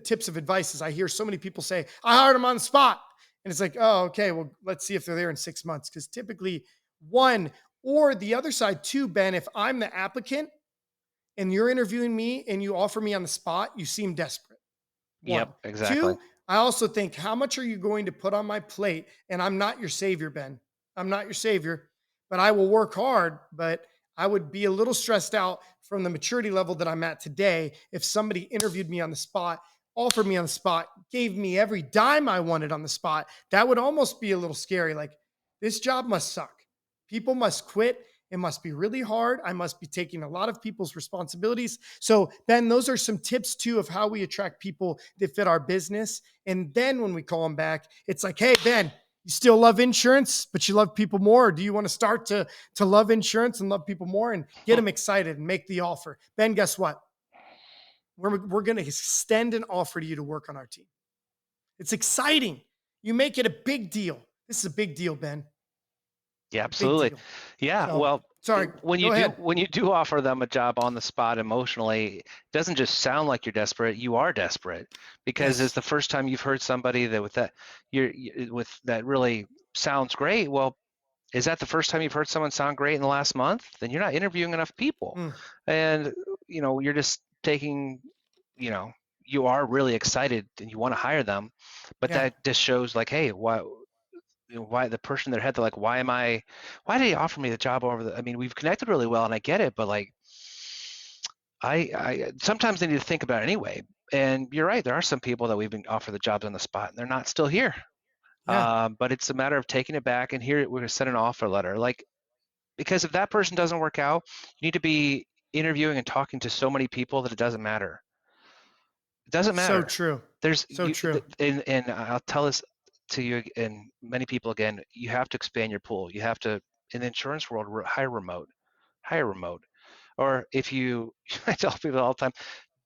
Speaker 1: tips of advice is I hear so many people say, I hired them on the spot. And it's like, oh, okay, well, let's see if they're there in 6 months. Because typically, one or the other side, too, Ben, if I'm the applicant and you're interviewing me and you offer me on the spot, you seem desperate.
Speaker 2: Yep,
Speaker 1: One.
Speaker 2: exactly.
Speaker 1: Two, I also think, how much are you going to put on my plate? And I'm not your savior, Ben. I'm not your savior, but I will work hard. But I would be a little stressed out from the maturity level that I'm at today if somebody interviewed me on the spot, offered me on the spot, gave me every dime I wanted on the spot. That would almost be a little scary. Like, this job must suck. People must quit. It must be really hard. I must be taking a lot of people's responsibilities. So, Ben, those are some tips too of how we attract people that fit our business. And then when we call them back, it's like, hey, Ben, you still love insurance, but you love people more? Or do you want to start to love insurance and love people more and get them excited and make the offer? Ben, guess what? We're going to extend an offer to you to work on our team. It's exciting. You make it a big deal. This is a big deal, Ben.
Speaker 2: Yeah,
Speaker 1: A big
Speaker 2: absolutely.
Speaker 1: deal.
Speaker 2: Yeah,
Speaker 1: So,
Speaker 2: well,
Speaker 1: sorry, go ahead.
Speaker 2: when you do offer them a job on the spot emotionally, it doesn't just sound like you're desperate, you are desperate because it's
Speaker 1: Yes.
Speaker 2: the first time you've heard somebody that with that really sounds great. Well, is that the first time you've heard someone sound great in the last month? Then you're not interviewing enough people.
Speaker 1: Mm,
Speaker 2: And you're just taking, you know, you are really excited and you want to hire them, but
Speaker 1: yeah.
Speaker 2: that just shows like, hey, why the person in their head, they're like, why did he offer me the job over the, I mean, we've connected really well and I get it, but like, I sometimes they need to think about it anyway. And you're right, there are some people that we've been offered the jobs on the spot and they're not still here.
Speaker 1: Yeah.
Speaker 2: But it's a matter of taking it back and here we're going to send an offer letter. Like, because if that person doesn't work out, you need to be interviewing and talking to so many people that it doesn't matter. It doesn't
Speaker 1: So
Speaker 2: matter.
Speaker 1: true.
Speaker 2: There's
Speaker 1: So true.
Speaker 2: and I'll tell this to you and many people again, you have to expand your pool. You have to, in the insurance world, hire remote. Or if you, I tell people all the time,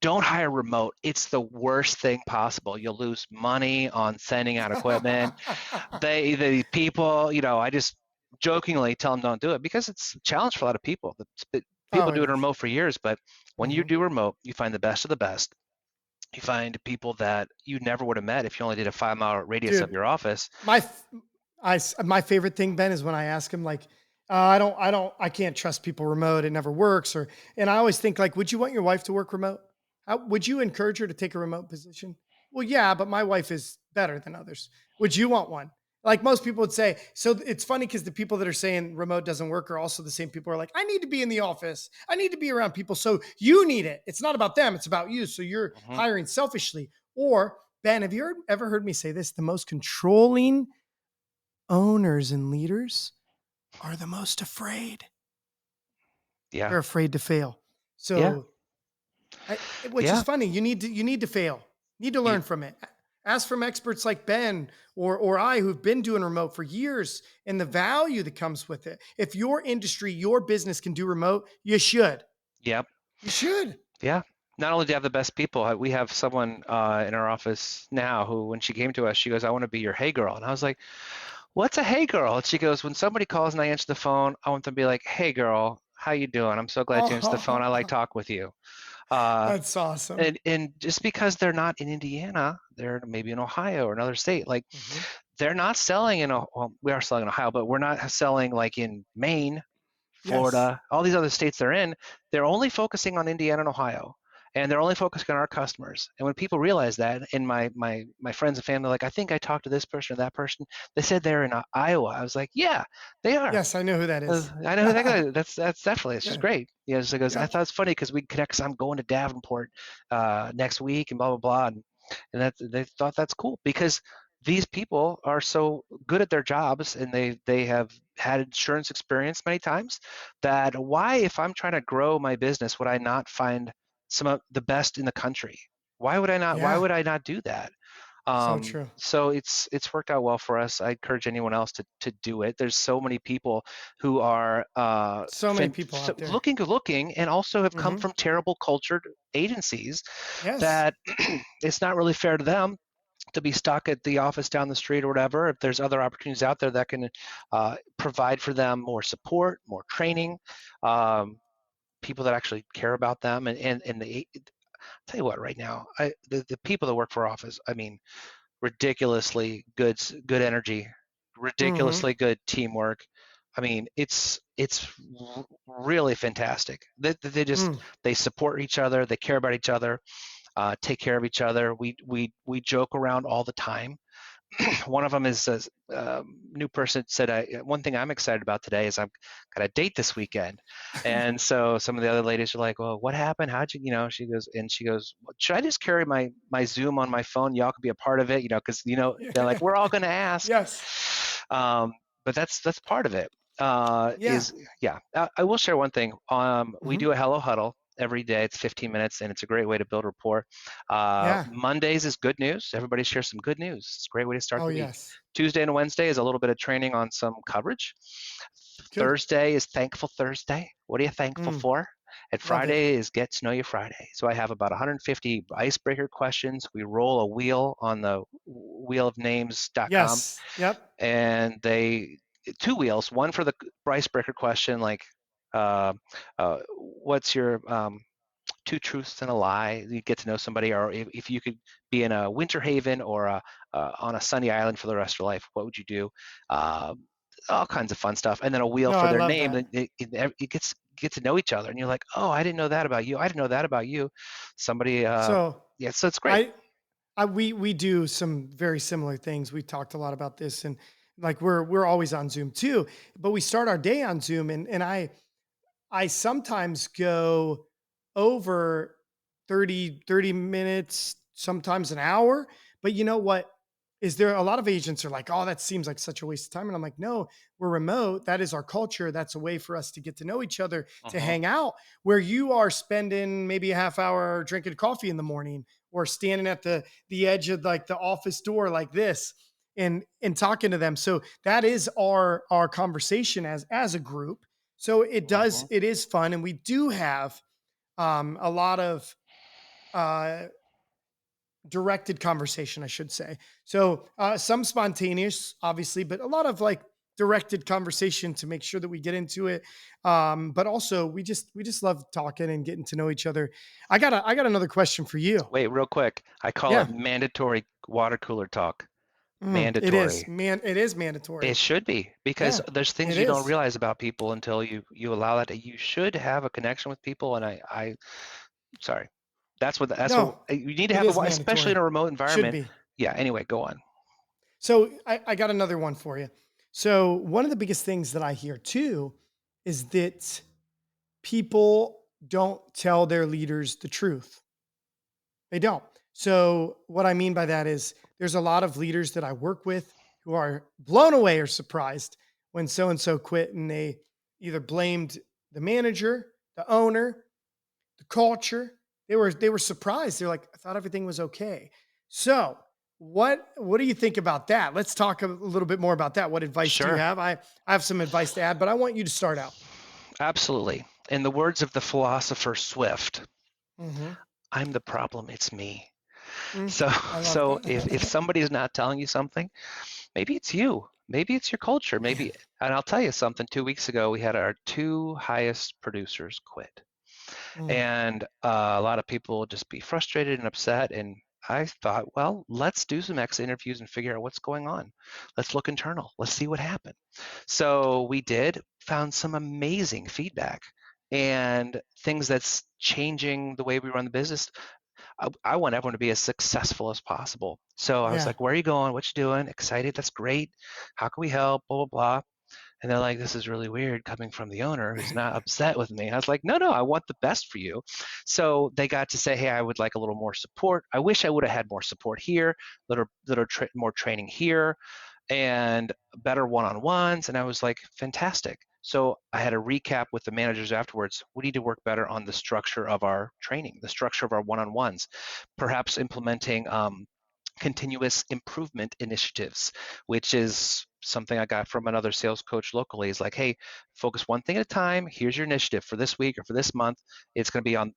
Speaker 2: don't hire remote. It's the worst thing possible. You'll lose money on sending out equipment. The people, I just jokingly tell them don't do it because it's a challenge for a lot of people. People
Speaker 1: Oh, it
Speaker 2: do it
Speaker 1: is.
Speaker 2: remote for years, but when you
Speaker 1: Mhm.
Speaker 2: do remote, you find the best of the best. You find people that you never would have met if you only did a 5 mile radius of
Speaker 1: Dude,
Speaker 2: your office.
Speaker 1: my my favorite thing, Ben, is when I ask him like, I can't trust people remote. It never works. And I always think like, would you want your wife to work remote? Would you encourage her to take a remote position? Well, yeah, but my wife is better than others. Would you want one? Like most people would say. So it's funny because the people that are saying remote doesn't work are also the same people who are like, I need to be in the office. I need to be around people. So you need it. It's not about them. It's about you. So you're
Speaker 2: Hmm.
Speaker 1: hiring selfishly. Or Ben, have you ever heard me say this? The most controlling owners and leaders are the most afraid.
Speaker 2: Yeah,
Speaker 1: They're afraid to fail.
Speaker 2: yeah,
Speaker 1: So, which is
Speaker 2: yeah.
Speaker 1: funny. You need to fail. You need to
Speaker 2: You,
Speaker 1: learn from it. Ask from experts like Ben or I who've been doing remote for years and the value that comes with it. If your industry, your business can do remote, you should.
Speaker 2: yeah,
Speaker 1: You should.
Speaker 2: yeah. Not only do you have the best people, we have someone in our office now who, when she came to us, she goes, "I want to be your hey girl," and I was like, "What's a hey girl?" And she goes, "When somebody calls and I answer the phone, I want them to be like, 'Hey girl, how you doing? I'm so glad you answered the phone. I like
Speaker 1: Oh,
Speaker 2: talk with you.'" Uh,
Speaker 1: that's awesome.
Speaker 2: and just because they're not in Indiana, they're maybe in Ohio or another state. Like,
Speaker 1: Mhm.
Speaker 2: they're not selling well, we are selling in Ohio, but we're not selling like in Maine,
Speaker 1: Yes.
Speaker 2: Florida, all these other states they're in. They're only focusing on Indiana and Ohio, and they're only focusing on our customers. And when people realize that, and my friends and family are like, I think I talked to this person or that person. They said they're in Iowa. I was like, yeah, they are.
Speaker 1: Yes, I know who that is.
Speaker 2: I know who that guy is. That's definitely. It's just
Speaker 1: Yeah.
Speaker 2: great. Yeah. So goes. I
Speaker 1: Yep.
Speaker 2: thought it's funny because we connect. 'Cause I'm going to Davenport next week and blah blah blah. And that they thought that's cool because these people are so good at their jobs and they have had insurance experience many times that why, if I'm trying to grow my business, would I not find some of the best in the country? Why
Speaker 1: Yeah.
Speaker 2: would I not do that?
Speaker 1: So true.
Speaker 2: So it's worked out well for us. I encourage anyone else to do it. There's so many people who are
Speaker 1: So many people out there.
Speaker 2: looking and also have come
Speaker 1: Hmm.
Speaker 2: from terrible cultured agencies
Speaker 1: Yes.
Speaker 2: that it's not really fair to them to be stuck at the office down the street or whatever. If there's other opportunities out there that can provide for them more support, more training, um, people that actually care about them, and the tell you what, right now, the people that work for office, I mean, ridiculously good energy,
Speaker 1: Mm-hmm.
Speaker 2: ridiculously good teamwork. I mean, it's really fantastic. They just
Speaker 1: Mm.
Speaker 2: they support each other, they care about each other, take care of each other. We joke around all the time. One of them is a new person said, one thing I'm excited about today is I've got a date this weekend. And so some of the other ladies are like, well, what happened? How'd you, she goes, "Well, should I just carry my Zoom on my phone? Y'all could be a part of it, because, they're like, we're all going to ask.
Speaker 1: Yes.
Speaker 2: Um, but that's part of it.
Speaker 1: Yeah.
Speaker 2: Yeah, I will share one thing. We
Speaker 1: Mm-hmm.
Speaker 2: do a Hello Huddle every day. It's 15 minutes, and it's a great way to build rapport.
Speaker 1: Yeah.
Speaker 2: Mondays is good news. Everybody shares some good news. It's a great way to start
Speaker 1: Oh,
Speaker 2: the week.
Speaker 1: yes.
Speaker 2: Tuesday and Wednesday is a little bit of training on some coverage.
Speaker 1: Good.
Speaker 2: Thursday is Thankful Thursday. What are you thankful
Speaker 1: Mm.
Speaker 2: for? And
Speaker 1: Love it.
Speaker 2: Friday is Get to Know You Friday. So I have about 150 icebreaker questions. We roll a wheel on the wheelofnames.com,
Speaker 1: Yes. Yep.
Speaker 2: and they two wheels, one for the icebreaker question, like what's your two truths and a lie. You get to know somebody, or if you could be in a winter haven or on a sunny island for the rest of your life, what would you do? uh, all kinds of fun stuff, and then a wheel
Speaker 1: No,
Speaker 2: for
Speaker 1: I
Speaker 2: their
Speaker 1: love
Speaker 2: name.
Speaker 1: that.
Speaker 2: And it gets get to know each other, and you're like, oh, I didn't know that about you, I didn't know that about you. Somebody
Speaker 1: So
Speaker 2: yeah, so it's great.
Speaker 1: I we do some very similar things. We talked a lot about this, and like we're always on Zoom too, but we start our day on Zoom, and I sometimes go over 30 minutes, sometimes an hour. But you know what? Is there a lot of agents are like, oh, that seems like such a waste of time. And I'm like, no, we're remote. That is our culture. That's a way for us to get to know each other, to
Speaker 2: Hmm.
Speaker 1: hang out, where you are spending maybe a half hour drinking coffee in the morning or standing at the edge of like the office door like this and talking to them. So that is our conversation as a group. So
Speaker 2: Hmm.
Speaker 1: it is fun. And we do have a lot of uh, directed conversation, I should say. So some spontaneous, obviously, but a lot of like directed conversation to make sure that we get into it. But also we just love talking and getting to know each other. I got another question for you.
Speaker 2: Wait, real quick, I call it
Speaker 1: Yeah.
Speaker 2: mandatory water cooler talk. Mandatory.
Speaker 1: It is mandatory.
Speaker 2: It should be, because
Speaker 1: Yeah,
Speaker 2: there's things
Speaker 1: it
Speaker 2: you don't
Speaker 1: is.
Speaker 2: realize about people until you allow that. You should have a connection with people, and I sorry, that's what
Speaker 1: No,
Speaker 2: you need to
Speaker 1: it
Speaker 2: have,
Speaker 1: is
Speaker 2: especially in
Speaker 1: mandatory.
Speaker 2: a remote
Speaker 1: Should
Speaker 2: environment.
Speaker 1: be.
Speaker 2: Yeah. Anyway, go on.
Speaker 1: So I got another one for you. So one of the biggest things that I hear too is that people don't tell their leaders the truth. They don't. So what I mean by that is there's a lot of leaders that I work with who are blown away or surprised when so and so quit and they either blamed the manager, the owner, the culture. They were surprised. They're like, I thought everything was okay. So what do you think about that? Let's talk a little bit more about that. What advice do you
Speaker 2: Sure.
Speaker 1: have? I have some advice to add, but I want you to start out.
Speaker 2: Absolutely. In the words of the philosopher Swift,
Speaker 1: Hmm.
Speaker 2: I'm the problem, it's me.
Speaker 1: Mm,
Speaker 2: So
Speaker 1: I love
Speaker 2: so if
Speaker 1: that.
Speaker 2: somebody's not telling you something, maybe it's you. Maybe it's your culture.
Speaker 1: Man.
Speaker 2: Maybe, and I'll tell you something. 2 weeks ago, we had our two highest producers quit.
Speaker 1: Mm,
Speaker 2: And a lot of people will just be frustrated and upset. And I thought, well, let's do some exit interviews and figure out what's going on. Let's look internal. Let's see what happened. So we did, found some amazing feedback and things that's changing the way we run the business. I want everyone to be as successful as possible. So I was
Speaker 1: yeah.
Speaker 2: like, where are you going? What you doing? Excited? That's great. How can we help? Blah, blah, blah. And they're like, this is really weird coming from the owner who's not upset with me. I was like, no, no, I want the best for you. So they got to say, hey, I would like a little more support. I wish I would have had more support here, more training here, and better one-on-ones. And I was like, fantastic. So I had a recap with the managers afterwards. We need to work better on the structure of our training, the structure of our one-on-ones, perhaps implementing continuous improvement initiatives, which is something I got from another sales coach locally. Is like, hey, focus one thing at a time. Here's your initiative for this week or for this month. It's going to be on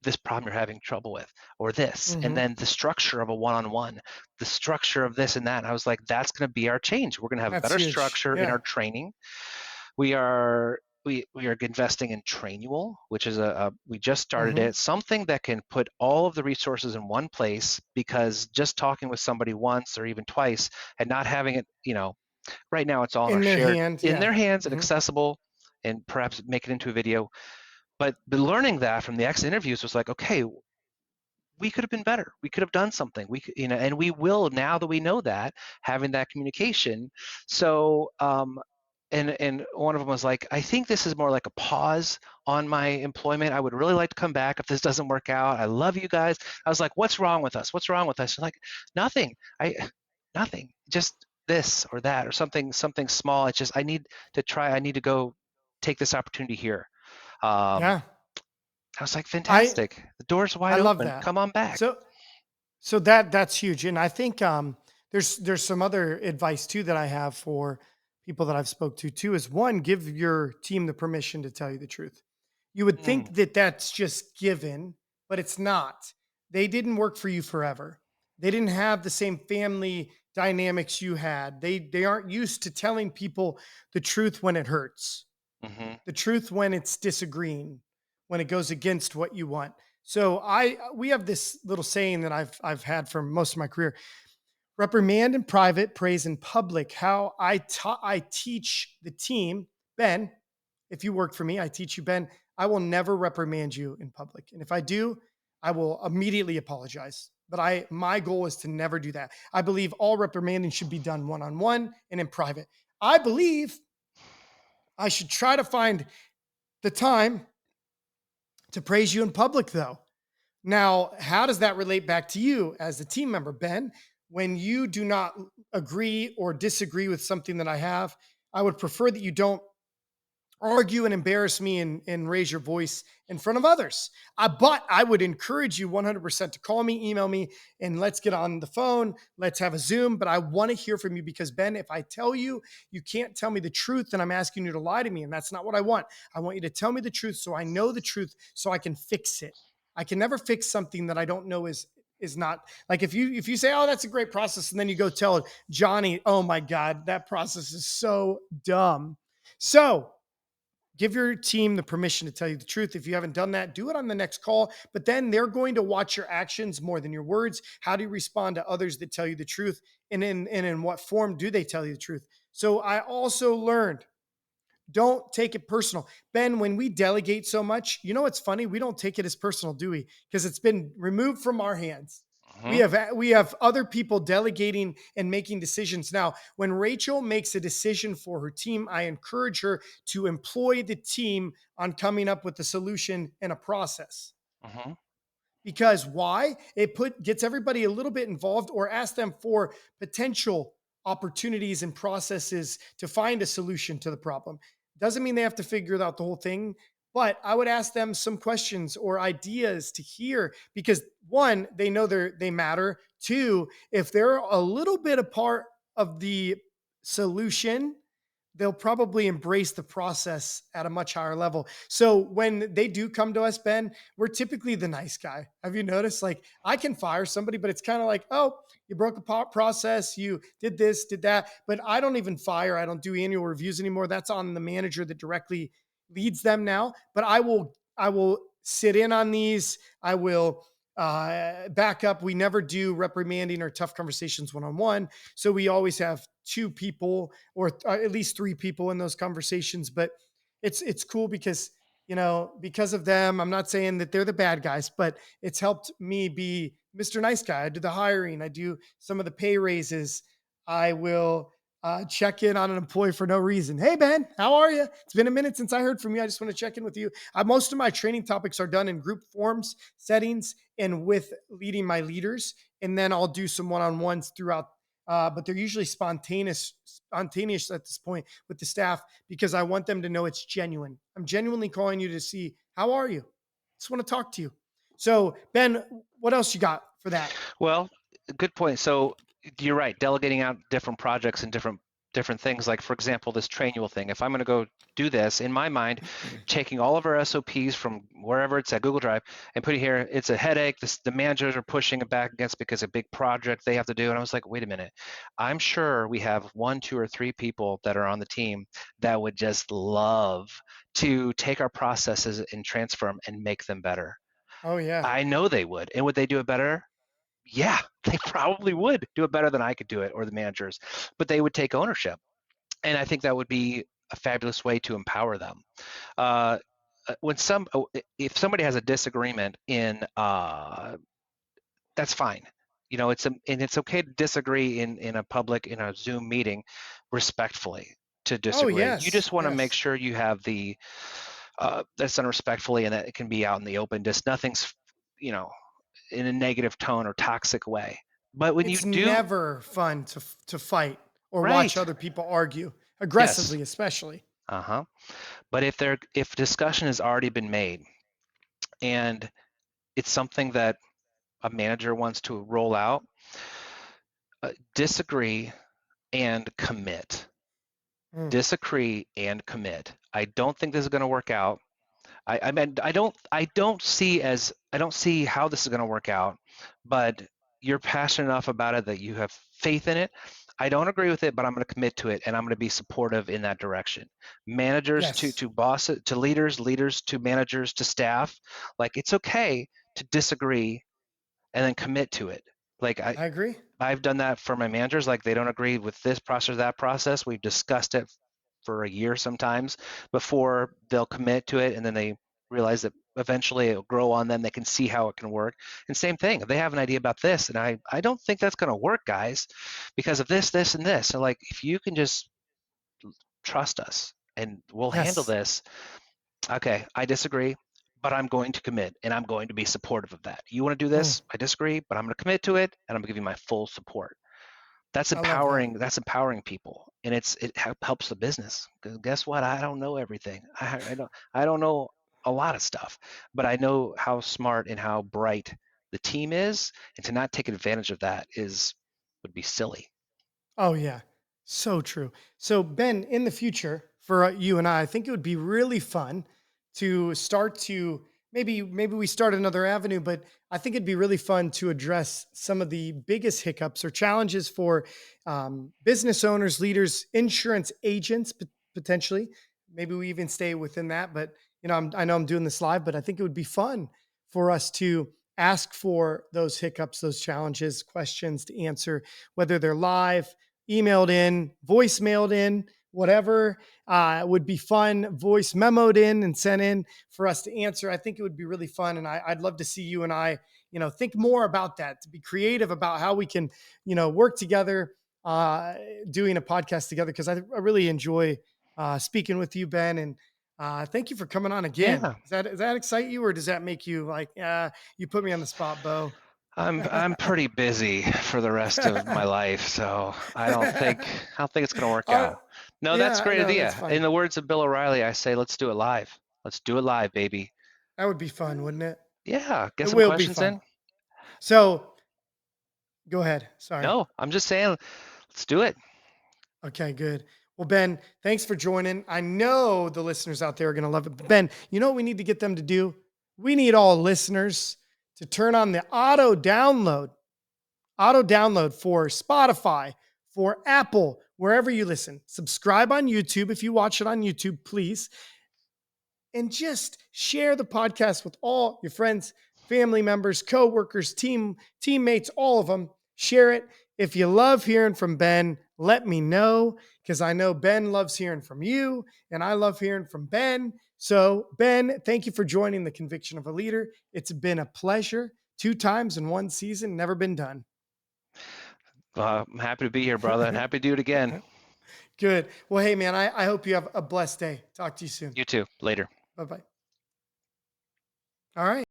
Speaker 2: this problem you're having trouble with, or this, and
Speaker 1: Hmm.
Speaker 2: then the structure of a one-on-one, the structure of this and that. And I was like, that's going to be our change. We're going to have a
Speaker 1: That's
Speaker 2: better
Speaker 1: huge.
Speaker 2: structure in
Speaker 1: Yeah.
Speaker 2: our training. We are. we are investing in Trainual, which is we just started
Speaker 1: Mm-hmm.
Speaker 2: it, something that can put all of the resources in one place, because just talking with somebody once or even twice and not having it, right now it's all in our
Speaker 1: In their
Speaker 2: shared,
Speaker 1: hand,
Speaker 2: in
Speaker 1: yeah.
Speaker 2: their hands and
Speaker 1: Mm-hmm.
Speaker 2: accessible, and perhaps make it into a video. But learning that from the exit interviews was like, okay, we could have been better. We could have done something. We could, and we will, now that we know that, having that communication. So, and one of them was like, I think this is more like a pause on my employment. I would really like to come back if this doesn't work out. I love you guys. I was like, what's wrong with us? What's wrong with us? They're like, nothing. Nothing. Just this or that or something small. It's just, I need to try. I need to go take this opportunity here. Um,
Speaker 1: Yeah.
Speaker 2: I was like,
Speaker 1: I
Speaker 2: fantastic. The door's
Speaker 1: I
Speaker 2: wide
Speaker 1: love
Speaker 2: open.
Speaker 1: that.
Speaker 2: Come on back.
Speaker 1: So so that's huge, and I think there's some other advice too that I have for people that I've spoke to too. Is one, give your team the permission to tell you the truth. You would
Speaker 2: Mm,
Speaker 1: think that that's just given, but it's not. They didn't work for you forever. They didn't have the same family dynamics you had. They aren't used to telling people the truth when it hurts,
Speaker 2: hmm
Speaker 1: the truth when it's disagreeing, when it goes against what you want. So I we have this little saying that I've had for most of my career: reprimand in private, praise in public. How I teach the team, Ben, if you work for me, I teach you, Ben, I will never reprimand you in public. And if I do, I will immediately apologize. But my goal is to never do that. I believe all reprimanding should be done one-on-one and in private. I believe I should try to find the time to praise you in public, though. Now, how does that relate back to you as a team member, Ben? When you do not agree or disagree with something that I have, I would prefer that you don't argue and embarrass me and raise your voice in front of others. But I would encourage you 100% to call me, email me, and let's get on the phone. Let's have a Zoom. But I want to hear from you because, Ben, if I tell you you can't tell me the truth, then I'm asking you to lie to me. And that's not what I want. I want you to tell me the truth so I know the truth so I can fix it. I can never fix something that I don't know is not like if you say, oh, that's a great process, and then you go tell Johnny, oh my God, that process is so dumb. So give your team the permission to tell you the truth. If you haven't done that, do it on the next call. But then they're going to watch your actions more than your words. How do you respond to others that tell you the truth? And in what form do they tell you the truth? So I also learned, don't take it personal. Ben, when we delegate so much, you know what's funny? We don't take it as personal, do we? Because it's been removed from our hands. We
Speaker 2: hmm
Speaker 1: have we have other people delegating and making decisions. Now, when Rachel makes a decision for her team, I encourage her to employ the team on coming up with a solution and a process.
Speaker 2: hmm
Speaker 1: Because why? It gets everybody a little bit involved or ask them for potential opportunities and processes to find a solution to the problem. Doesn't mean they have to figure out the whole thing, but I would ask them some questions or ideas to hear because one, they know they matter. Two, if they're a little bit a part of the solution, they'll probably embrace the process at a much higher level. So when they do come to us, Ben, we're typically the nice guy. Have you noticed? Like I can fire somebody, but it's kind of like, oh, you broke a process, you did this, did that. But I don't even fire. I don't do annual reviews anymore. That's on the manager that directly leads them now. But I will sit in on these. I will back up. We never do reprimanding or tough conversations one on one. So we always have two people or at least three people in those conversations. But it's cool because because of them. I'm not saying that they're the bad guys, but it's helped me be Mr. Nice Guy. I do the hiring. I do some of the pay raises. I will check in on an employee for no reason. Hey Ben, how are you? It's been a minute since I heard from you. I just want to check in with you. Most of my training topics are done in group forms, settings, and with leading my leaders. And then I'll do some one-on-ones throughout but they're usually spontaneous at this point with the staff because I want them to know it's genuine. I'm genuinely calling you to see how are you. Just want to talk to you. So Ben, what else you got for that?
Speaker 2: Well, good point. So you're right. Delegating out different projects and different different things. Like, for example, this trainual thing. If I'm going to go do this, in my mind, taking all of our SOPs from wherever it's at Google Drive and putting here, it's a headache. The managers are pushing it back against because a big project they have to do. And I was like, wait a minute. I'm sure we have 1, 2, or 3 people that are on the team that would just love to take our processes and transfer them and make them better.
Speaker 1: Oh yeah.
Speaker 2: I know they would. And would they do it better? Yeah, they probably would do it better than I could do it, or the managers, but they would take ownership. And I think that would be a fabulous way to empower them. Uh, if somebody has a disagreement that's fine. And it's okay to disagree in a Zoom meeting, respectfully to
Speaker 1: Oh
Speaker 2: disagree. You
Speaker 1: yes.
Speaker 2: just want to make
Speaker 1: Yes.
Speaker 2: sure you have that's done respectfully and that it can be out in the open. Just nothing's, in a negative tone or toxic way. But when you
Speaker 1: It's
Speaker 2: do,
Speaker 1: never fun to fight or watch
Speaker 2: right?
Speaker 1: other people argue
Speaker 2: Yes.
Speaker 1: aggressively, especially.
Speaker 2: Uh-huh. But if discussion has already been made and it's something that a manager wants to roll out, disagree and commit.
Speaker 1: Mm.
Speaker 2: Disagree and commit. I don't think this is going to work out. I don't see how this is going to work out, but you're passionate enough about it that you have faith in it. I don't agree with it, but I'm going to commit to it and I'm going to be supportive in that direction. Managers to
Speaker 1: Yes,
Speaker 2: bosses to leaders, leaders to managers to staff, like it's okay to disagree and then commit to it. Like
Speaker 1: I agree.
Speaker 2: I've done that for my managers. Like they don't agree with this process or that process. We've discussed it for a year sometimes before they'll commit to it, and then they realize that eventually it'll grow on them. They can see how it can work. And same thing, if they have an idea about this, and I don't think that's going to work, guys, because of this, this, and this. So like, if you can just trust us and we'll handle
Speaker 1: Yes.
Speaker 2: this. Okay, I disagree, but I'm going to commit and I'm going to be supportive of that. You want to do
Speaker 1: Mm,
Speaker 2: this? I disagree, but I'm going to commit to it and I'm going to give you my full support. That's
Speaker 1: I love that.
Speaker 2: empowering. That's empowering people, and it helps the business. Because guess what? I don't know everything. I don't know a lot of stuff, but I know how smart and how bright the team is, and to not take advantage of that would be silly.
Speaker 1: Oh yeah, so true. So Ben, in the future, for you and I think it would be really fun to start to maybe we start another avenue, but I think it'd be really fun to address some of the biggest hiccups or challenges for business owners, leaders, insurance agents, potentially. Maybe we even stay within that, but I know I'm doing this live, but I think it would be fun for us to ask for those hiccups, those challenges, questions to answer, whether they're live, emailed in, voicemailed in, whatever would be fun, voice memoed in and sent in for us to answer. I think it would be really fun. And I'd love to see you and I, think more about that, to be creative about how we can, work together, doing a podcast together. Cause I really enjoy speaking with you, Ben. And thank you for coming on again.
Speaker 2: Yeah,
Speaker 1: Does that excite you, or does that make you like, you put me on the spot, Beau?
Speaker 2: I'm pretty busy for the rest of my life, so I don't think it's gonna work
Speaker 1: Uh,
Speaker 2: out. No, that's a
Speaker 1: yeah,
Speaker 2: great
Speaker 1: no, that's
Speaker 2: idea. In
Speaker 1: fine.
Speaker 2: the words of Bill O'Reilly, I say, let's do it live. Let's do it live, baby.
Speaker 1: That would be fun, wouldn't it?
Speaker 2: Yeah, get
Speaker 1: It
Speaker 2: some
Speaker 1: will be
Speaker 2: questions
Speaker 1: fun.
Speaker 2: in.
Speaker 1: So go ahead. Sorry.
Speaker 2: No, I'm just saying, let's do it.
Speaker 1: Okay, good. Well, Ben, thanks for joining. I know the listeners out there are going to love it. But Ben, you know what we need to get them to do? We need all listeners to turn on the auto download for Spotify, for Apple, wherever you listen. Subscribe on YouTube if you watch it on YouTube, please. And just share the podcast with all your friends, family members, coworkers, teammates, all of them. Share it. If you love hearing from Ben, let me know, because I know Ben loves hearing from you and I love hearing from Ben. So, Ben, thank you for joining the Conviction of a Leader. It's been a pleasure. 2 times in 1 season, never been done.
Speaker 2: I'm happy to be here, brother, and happy to do it again.
Speaker 1: Good. Well, hey, man, I hope you have a blessed day. Talk to you soon.
Speaker 2: You too. Later.
Speaker 1: Bye bye. All right.